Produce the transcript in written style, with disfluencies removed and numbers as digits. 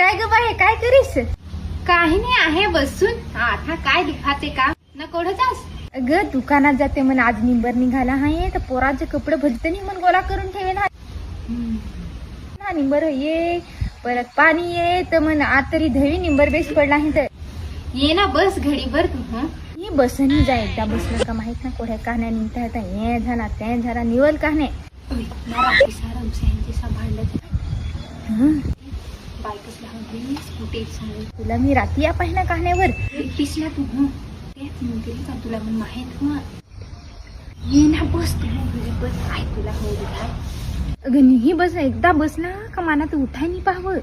काय ग बाई काय करीस? काही नाही आहे बसून. आता काय दुखाते का ना कोण जास? ग दुकानात जाते म्हण आज निंबर निघाला आहे तर पोराचे कपडे भलते नाही म्हण गोळा करून ठेवेन हा निंबर ये परत पाणी ये तर म्हण आज तरी धवी निंबर बेस पडला आहे तर ये ना बस घडी भर तू. ही बसनी जा एकदा बसलं का माहित ना कोड्या कहाण्या निघता येता हे झाला ते झाला निवल कहाणे तुला मी रात्री या पाहिना कहाण्यावर पिसला तू तेच म्हणते का तुला पण माहित ये ना बस तू बस आहे तुला हो अगं ही बस एकदा बसला का माना तू उठाय नाही पाहावं.